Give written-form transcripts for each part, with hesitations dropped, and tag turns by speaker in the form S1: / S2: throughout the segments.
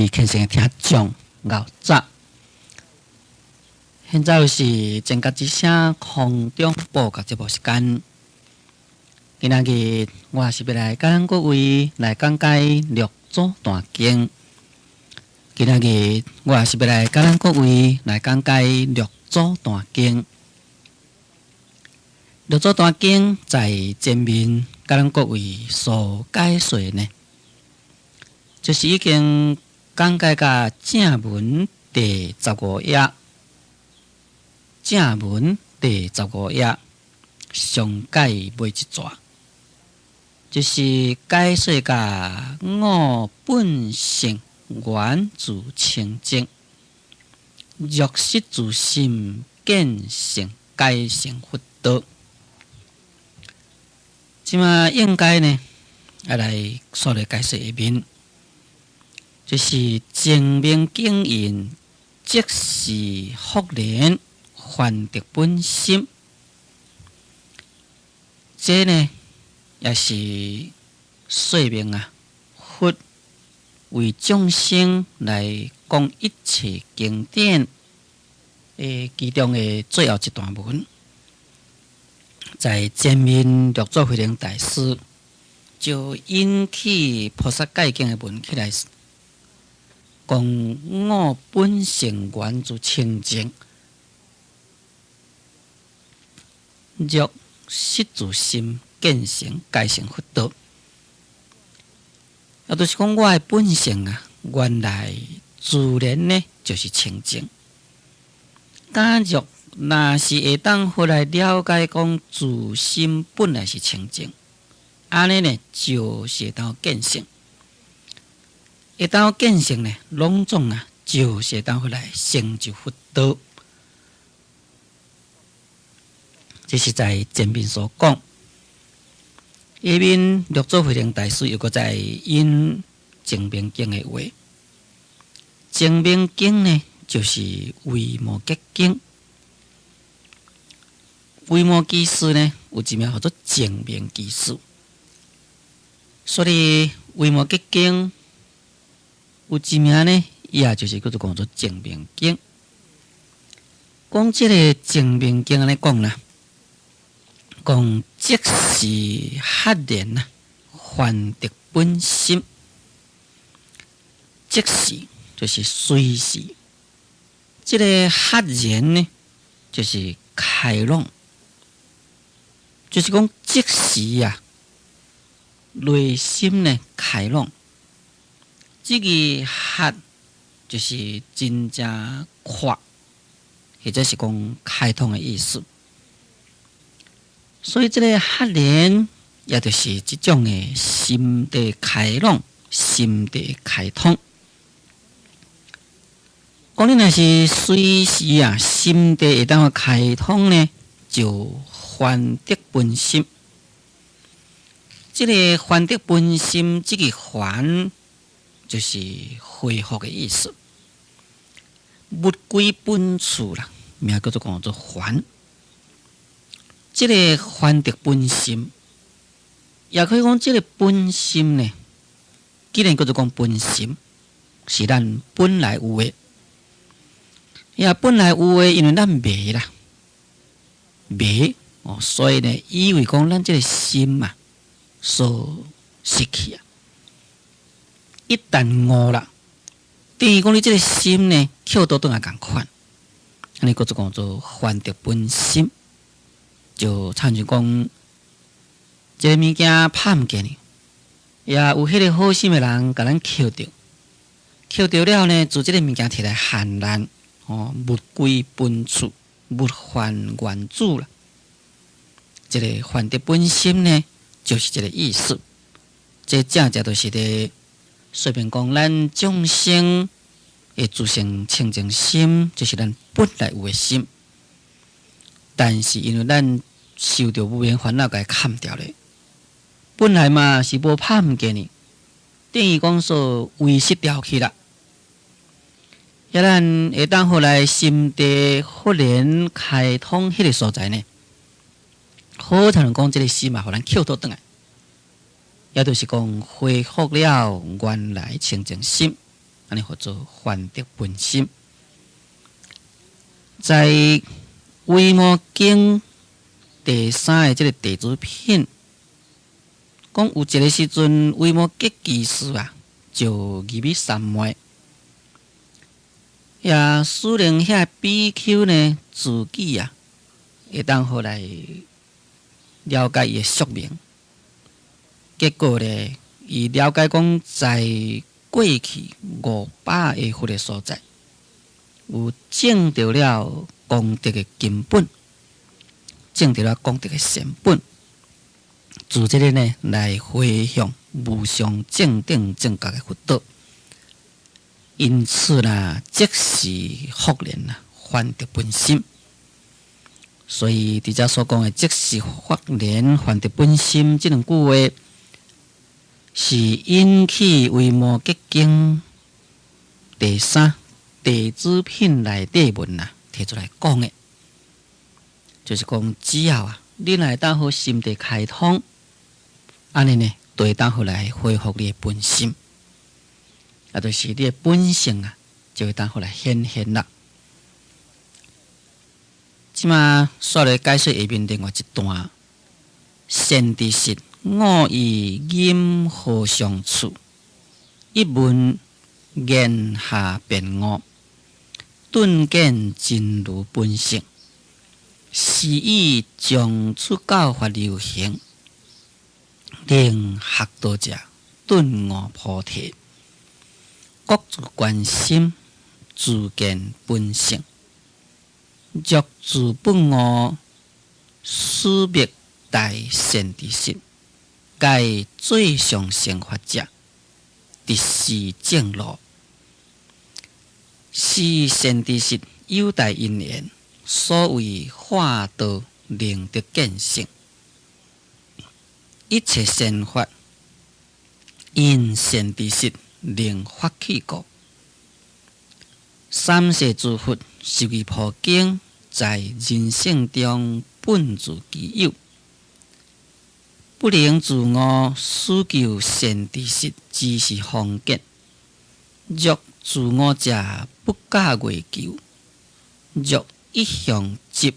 S1: 虔诚的听众熬早，现在是正觉之声空中播报节目时间。今仔日我是要来甲咱各位来讲解六祖坛经。今仔日我是要来甲咱各位来讲解六祖坛经。六祖坛经在前面甲咱各位所解说呢，就是已经讲解到正文第15页，正文第15页上解尾一段，就是解说到我本性原自清净，若失自心，见性改成佛道。即马应该呢，要来说来解说一面，就是正明经印，即是福莲还得本心。这呢，也是说明佛为众生来讲一切经典其中的最后一段文。在前面六祖慧能大师就引起菩萨戒经的文起来，讲我本性原自清净，若失自心，见成改成佛道。也就是讲，我的本性原来自然呢就是清净。假若若是会当回来了解讲自心本来是清净，安尼呢就是会当见性，会当见性呢，拢总就是会当回来成就佛道。这是在前面所讲。下面六祖慧能大师又搁在引正明经的话，正明经呢就是维摩诘经。维摩诘师呢，有一名叫做正明诘师，所以维摩诘经有一名呢，也就是叫做正明经。讲这个正明经来讲啦，讲即是黑莲还得本心，即是就是随时，这个黑莲呢，就是开朗。就是讲，即时内心呢开朗，这个黑就是真正阔，或者是讲开通的意思。所以这个黑莲也就是这种的心地开朗、心地开通。讲你若是随时心地会当开通呢，就还得本心。这个还得本心，这个还就是恢复的意思。物归本处啦，名叫做还。这个还得本心，也可以讲这个本心呢，既然叫做讲本心，是咱本来有的。也本来有的，因为咱没啦，没。所以呢，以为讲咱这个心所失去一旦误了，等于讲你这个心呢，扣倒转来共款，安尼叫做还得本心，就参像讲，这个物件拍唔见你，也有迄个好心的人甲咱扣着，扣着了呢，自这个物件摕来还咱，物归本处，物还原主啦。这个还得本心呢，就是这个意思。这正就是咧说明讲，咱众生的自性清净心，就是咱本来有的心。但是因为咱受到无明烦恼给砍掉咧，本来嘛是无拍唔见你，等于讲说遗失掉去啦。也咱会当后来心地忽然开通迄个所在呢。好才能讲这个心互咱扣倒转来，也就是讲恢复了原来清净心，安尼叫做还德本心。在《维摩经》第3个这个地主品，讲有一个时阵，维摩诘居士就入去三昧，也使令遐比丘呢自己会当好来了解伊的宿命。结果呢，伊了解讲，在过去500个佛的所在，有证到了功德的根本，证到了功德的成本，自这个呢来回向无上正等正觉的佛道，因此即时复然还德本心。所以伫遮所讲的即时复然还德本心这两句话，是引起《维摩诘经》第3地主品内底文提出来讲的，就是讲只要你来当好心地开通，安尼呢，就会当好来恢复你的本心，就是你的本性就会当好来显现啦。即马煞来解说下面另外一段，善知识我以阴和相处，一问言下辩我，顿见真如本性，是以将出教法流行，令学道者顿悟菩提，各自关心，自见本性，若自本我，思灭大善知识，该最上成法者，直是正路。是善知识有大因缘，所谓化道令得见性，一切善法因善知识令发起过。三世诸佛是为普经，在人性中本自其有，不能自我思求善知识，只是方见。若自我者不假外求，若一向执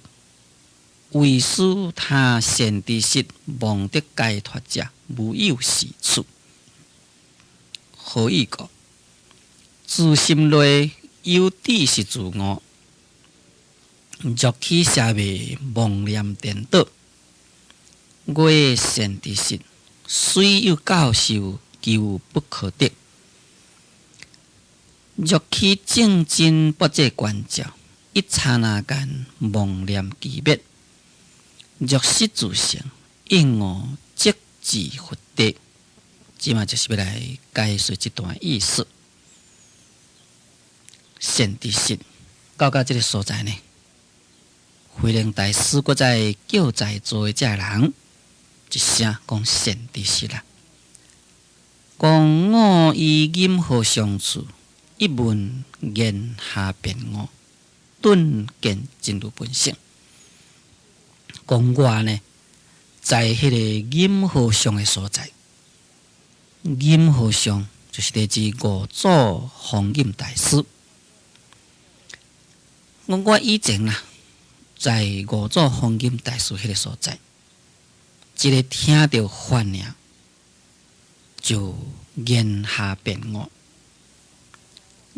S1: 为师他善知识，望得解脱者，无有是处。何以故？自心内有知是自我，若去社会妄念颠倒，我的善知识虽有教授，求不可得。若去正真不这关照，一刹那间妄念寂灭。若失自性，因我即自佛得。即嘛就是要来解说这段意思。善知识到这个所在呢，慧能大师搁在叫在座的这人一声讲善知识啦，讲我以任何相处。一问言下辩我，顿见真如本性。讲我呢，在迄个任何上的所在，任何上就是来自五祖弘忍大师。我以前在五祖弘忍大师迄个所在，一个听到法尔，就言下辩我。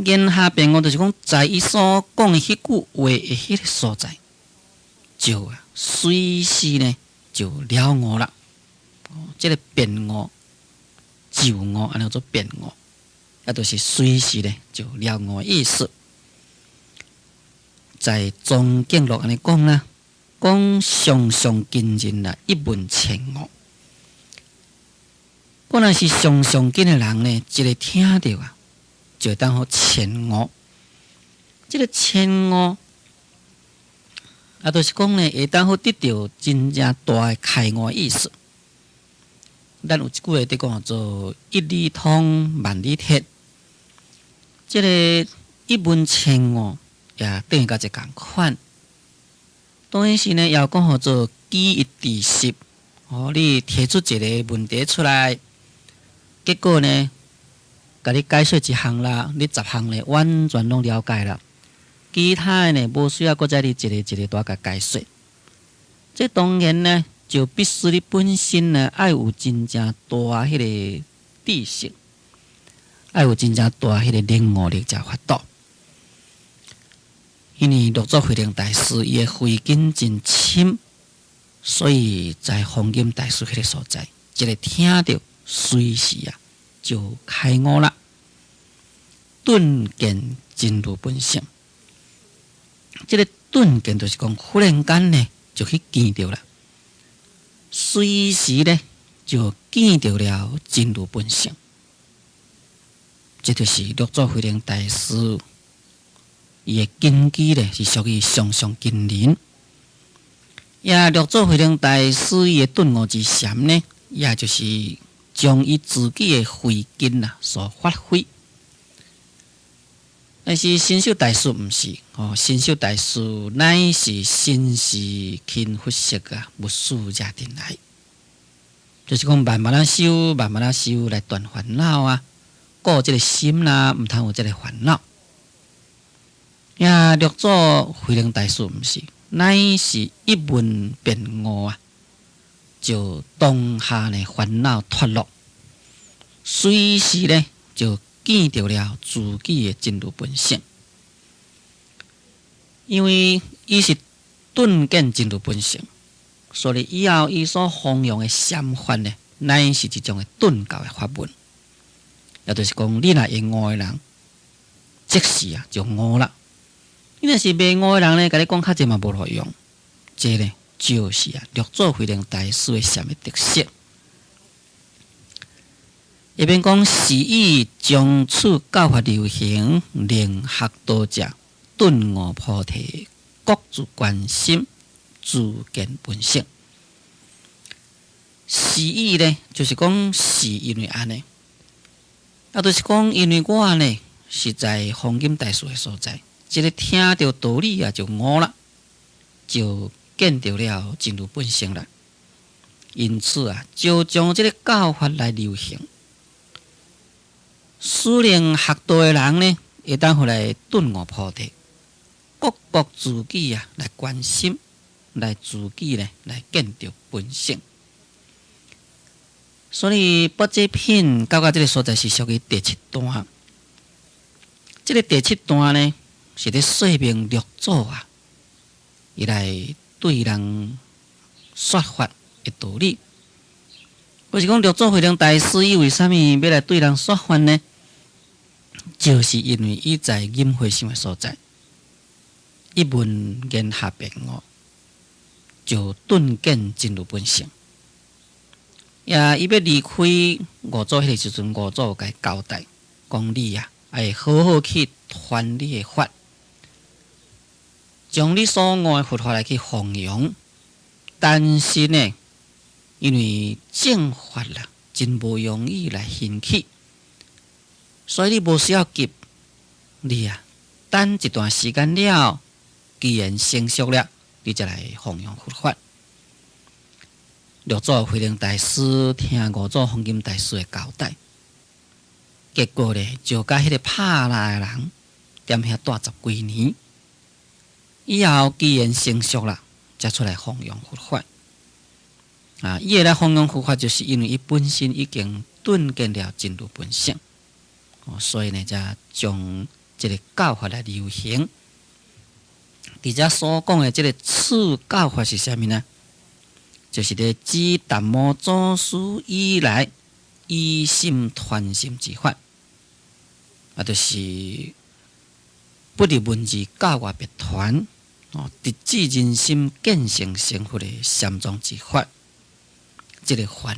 S1: 言下辩我，就是讲，在伊所讲的迄句话的迄个所在，就随时呢就了悟啦。这个辩我、就我，安尼叫做辩我，就是随时呢就了悟的意思。在中经录安尼讲啦，讲上上近人一问千悟。本来是上上近的人呢，一个听到就当好前悟，这个前悟就是讲呢，会当好得到真正大的开悟意思。咱有一句话在讲做一理通万理铁，这个一问前悟也等于甲一共款。当然是呢，要讲好做记忆知识。你提出一个问题出来，结果呢，甲你解说一项啦，你10项咧完全拢了解啦。其他呢，无需要搁再你一个一个大甲解说。这当然呢，就必须你本身呢，爱有真正大迄个知识，爱有真正大迄个领悟力才法度。因为六祖慧能大师伊的慧根真深，所以在弘金大师迄个所在，一个听着随时就开悟啦，顿见真如本性。这个顿见就是讲，忽然间呢就去见到了，随时呢就见到了真如本性。这就是六祖慧能大师伊的根基呢，是属于上上根林。也六祖慧能大师伊的顿悟之禅呢，也就是将伊自己的慧根所发挥。但是新秀大师毋是新秀大师乃是心是勤拂拭无事入定来，就是讲慢慢啊修，慢慢啊修来断烦恼顾这个心啦，毋通有这个烦恼。也六祖慧能大师毋是，乃是一问便悟就当下呢烦恼脱落，随时呢就见到了自己的真如本性。因为伊是顿见真如本性，所以以后伊所弘扬的禅法呢，乃是一种的顿教的法门。也就是讲，你若会悟的人，即时就悟啦。你若是未悟的人呢，甲你讲较济嘛无路用。这呢就是六祖慧能大师的禅的特色。一边讲是以将此教法流行，令学道者顿悟菩提，各自关心，自见本性。是以呢，就是讲是因为安尼，就是讲因为我呢是在弘金大师的所在，这个听到道理就悟了，就见到了真如本性了。因此就将这个教法来流行。使令学道的人呢，会当回来顿悟菩提，各自己来关心，来自己呢来见到本性。所以八节品到这个所在是属于第7段。这个第7段呢，是咧说明六祖伊来对人说法的道理。就是讲六祖慧能大师伊为什么要来对人说法呢？就是因为伊在隐慧心的所在，一闻言下便悟，就顿见真如本性。伊要离开五祖迄个时阵，五祖甲伊交代，讲你要好好去传你的法，将你所悟的佛法来去弘扬。但是呢，因为正法真无容易来兴起，所以你无需要急，你等一段时间了，既然成熟了，你再来弘扬佛法。六祖慧能大师听五祖弘金大师的交代，结果呢，就甲迄个拍拉的人踮遐待10几年，以后既然成熟了，才出来弘扬佛法。伊会来弘扬佛法，就是因为伊本身已经顿见了真如本性，所以呢，才将这个教法来流行。伫遮所讲的这个次教法是啥物呢？就是咧指达摩祖师以来依心传心之法，就是不离文字教外别传，直至人心见性成佛的禅宗之法。这个法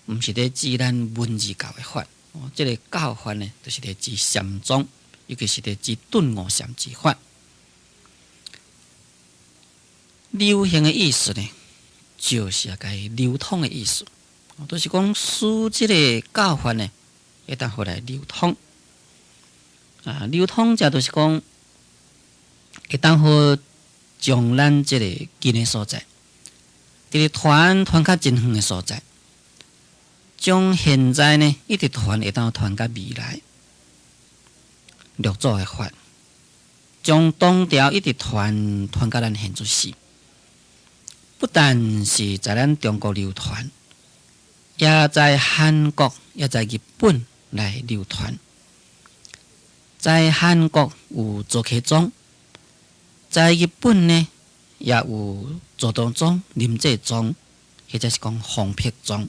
S1: 毋是咧指咱文字教的法，这个教法呢，就是咧指禅宗，尤其是咧指顿悟禅之法。流行的意思呢，就是甲伊流通的意思，就是讲使这个教法呢，会当互来流通。流通者就是讲，会当好将咱这个近的所在，伫咧传较真远的所在，将现在呢一直传，会当传到未来。六祖的法，将唐朝一直传到咱现在时，不但是在咱中国流传，也在韩国、也在日本来流传。在韩国有周克宗，在日本呢也有周道宗、林济宗，或者是讲洪辟宗，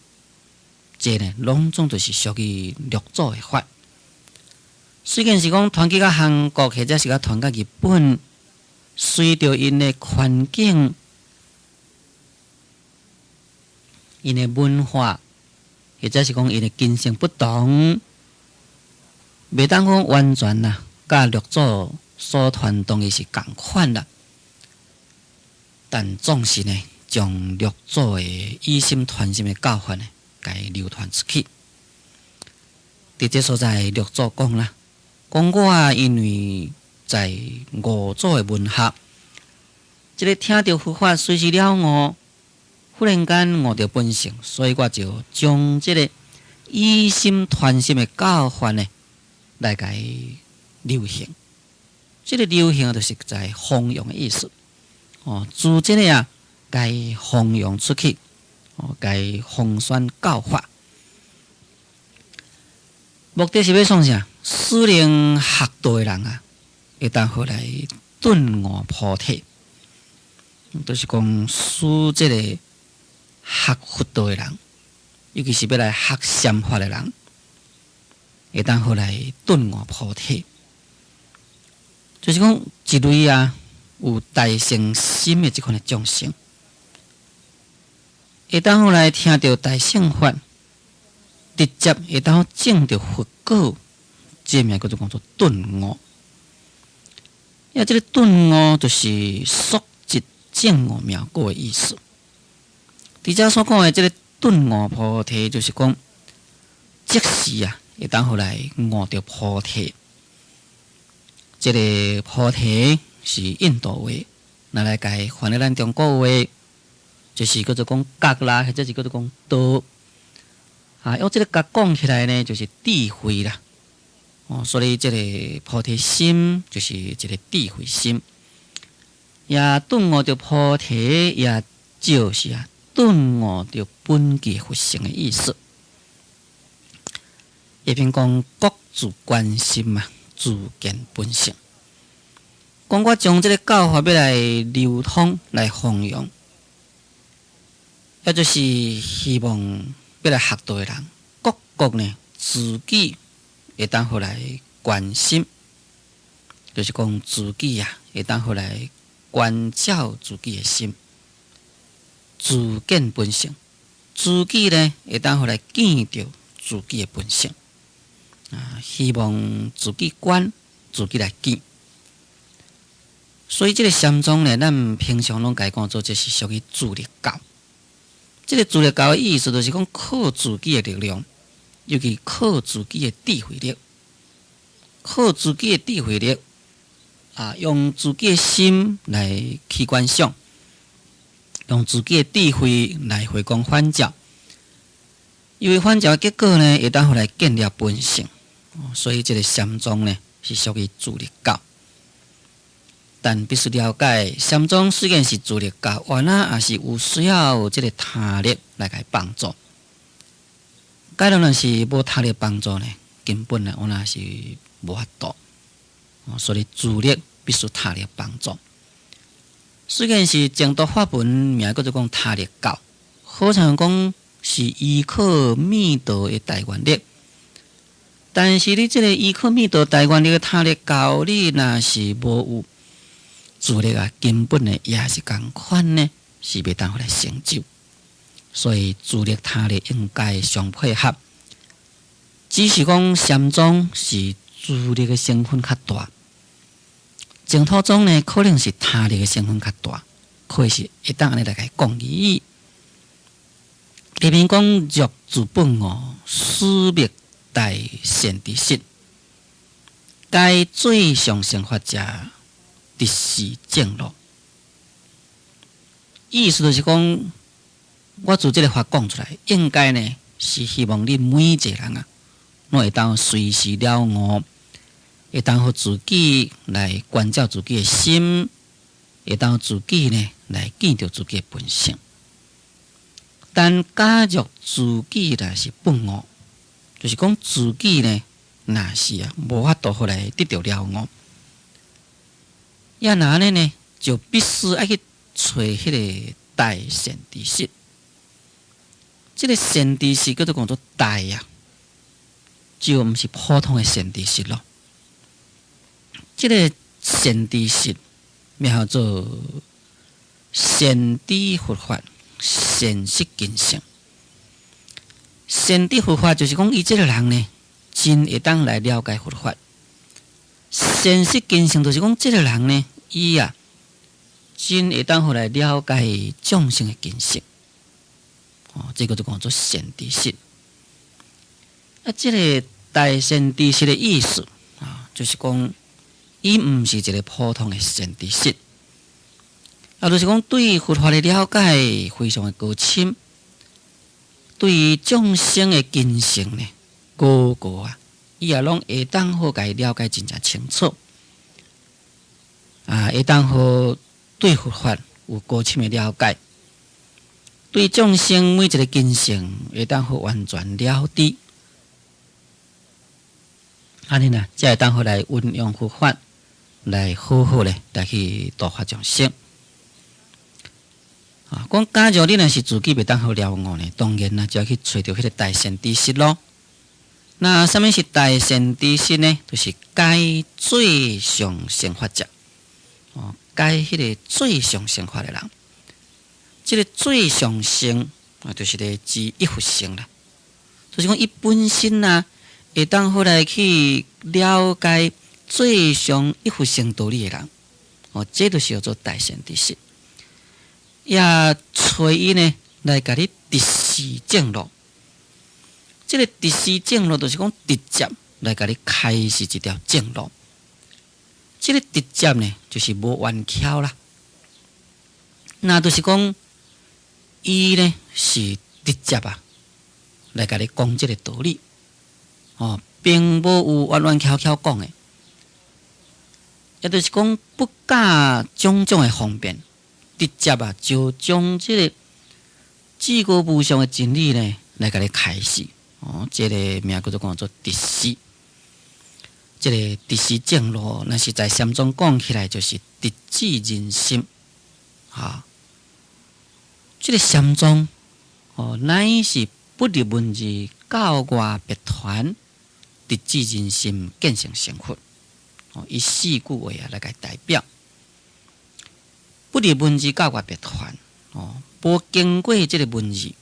S1: 这呢拢总就是属于六祖的法。虽然是讲传去到韩国，或者是讲传到日本，随着因的环境、因的文化，或者是讲因的精神不同，袂当讲完全啦，甲六祖所传当然是共款啦。但总是呢，将六祖的以心传心的教法呢，甲伊流传出去。伫这所在，六祖讲啦，讲我因为在五祖的门下，这个听到佛法随时了悟，忽然间悟到本性，所以我就将这个以心传心的教法呢，来甲伊流行。这个流行就是在弘扬的意思。自这个甲伊弘扬出去，甲伊弘宣教法，目的是要创啥？使令学道的人会当好来顿悟菩提，就是讲使这个学佛道的人，尤其是要来学禅法的人，会当好来顿悟菩提，就是讲一类有大乘心的这款的众生，会当好来听到大乘法，直接会当证到佛果，这名叫做顿悟。这个顿悟就是速疾证悟妙果的意思。伫遮所讲的这个顿悟菩提，就是讲即时会当好来悟到菩提。这个菩提是印度话，拿来改翻在咱中国话，就是叫做讲觉啦，或者是叫做讲道。用这个觉讲起来呢，就是智慧啦。所以这个菩提心就是一个智慧心。也顿悟着菩提，也就是顿悟着本具佛性的意思。一边讲各自观心自见本性。讲我将这个教法要来流通、来弘扬，也就是希望要来学道的人，各国呢自己会当好来观心，就是讲自己会当好来观照自己的心，自见本性，自己呢会当好来见到自己的本性。希望自己观，自己来见。所以这个禅宗呢，咱平常拢讲做这是属于自力教。这个自力教的意思就是讲靠自己的力量，尤其靠自己的智慧力，靠自己的智慧力用自己的心来去观想，用自己的智慧来回光返照。因为返照的结果呢，会当互来建立本性。所以这个禅宗呢是属于自力教，但必须了解，禅宗虽然是自力教，原来也是有需要这个他力来给帮助。假如若是无他力帮助呢，根本呢原来是无法度。所以自力必须他力帮助。虽然是净土法门名叫做讲他力教，好像讲是依靠密道的大愿力。但是你这个依靠密道大愿力的他力教，你若是无有自力根本呢也是同款呢，是袂当互来成就。所以自力他力应该相配合。只是讲禅宗是自力的成分较大，净土宗呢可能是他力的成分较大，可以是会当安尼来甲讲义。里面讲若自本思灭大善知识，该最上生法者，直是正路。意思就是讲，我自这个法讲出来，应该呢是希望恁每一个人啊，拢会当随时了悟，会当互自己来关照自己的心，会当自己呢来见到自己的本性。但假若自己若是笨悟，就是讲自己呢，若是无法度互来得到了悟，要哪呢？就必须要去找迄个大善知识。这个善知识叫做讲做大呀，就毋是普通的善知识咯。这个善知识名叫做善知佛法，善识根性。善知佛法就是讲，伊这个人呢，真会当来了解佛法。善识根性就是讲，这个人呢，伊真会当互来了解众生的根性。这个就讲做善知识。这个大善知识的意思就是讲，伊毋是一个普通的善知识，就是讲对佛法的了解非常的高深，对众生的根性呢，个伊也拢会当好甲伊了解真正清楚，会当好对佛法有高深的了解，对众生每一个根性会当好完全了知，安尼呢，才会当好来运用佛法，来好好咧来去度化众生。讲假如你若是自己袂当好了悟呢，当然啦，就要去找到迄个大善知识咯。那什么是大善知识呢？就是解最上生法者，解迄个最上生法的人。这个最上生就是咧指一佛性啦，就是讲伊本身会当好来去了解最上一佛性道理的人，这就是叫做大善知识。也找伊呢来甲你直示正路。这个直示正路就是讲直接来甲你开示一条正路。这个直接呢就是无弯巧啦。那就是讲伊呢是直接来甲你讲这个道理，并无有弯弯巧巧讲的。也就是讲不假种种的方便。直接就将这个至高无上的真理呢，来甲你开示。这个名叫做直示。这个直示正路，那是在禅宗讲起来，就是直指人心。这个禅宗乃是不离文字，教外别传，直指人心，见性成佛。以四句话来甲代表。不离文字教外别传，无经过这个文字，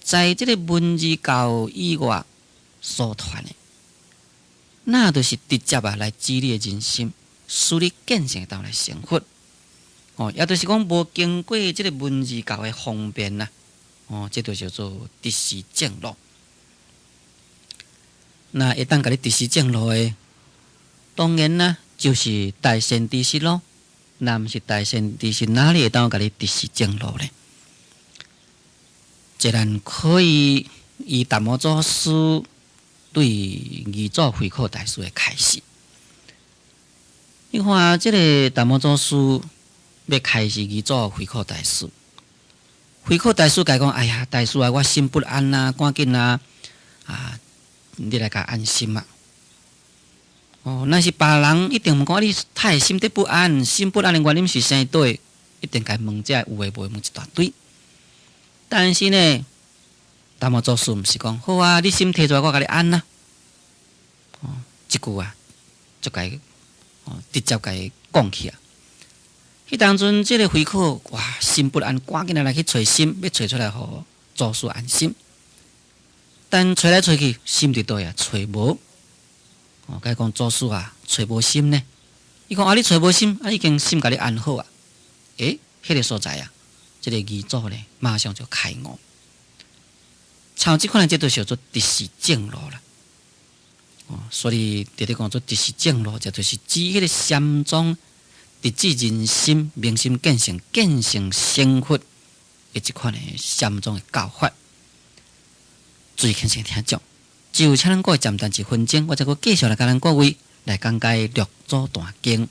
S1: 在这个文字教以外所传的，那就是直接来激励人心，使你见性到来成佛。也就是讲无经过这个文字教的方便这就叫做直示正路。那会当甲你直示正路的，当然啦，就是大善知识咯。那毋是大善知识，哪里会当甲你直示正路呢？自然可以以达摩祖师对二祖慧可大师的开示。你看，这个达摩祖师要开示二祖慧可大师，慧可大师甲讲：“哎呀，大师我心不安赶紧你来甲安心啊！”那是别人一定问讲你太心地不安，心不安的原因是啥对？一定该问这有诶无问一大堆。但是呢，达摩祖师毋是讲好你心提出来，我甲你安啦。这句就该直接该讲起啊。迄当阵，这个慧可心不安，赶紧来去找心，要找出来，互祖师安心。但找来找去，心伫倒找无。该讲祖师找无心呢？伊讲你找无心，已经心甲你安好啊。迄个所在这个二祖呢，马上就开悟。像这款这都叫做直示正路啦。所以直直讲做直示正路，这就是指迄个禅宗直指人心、明心见性、见性成佛的这款的禅宗的教法。注意轻声听讲。就请咱各位暂停1分钟，我再继续来甲咱各位来讲解《六祖坛经》。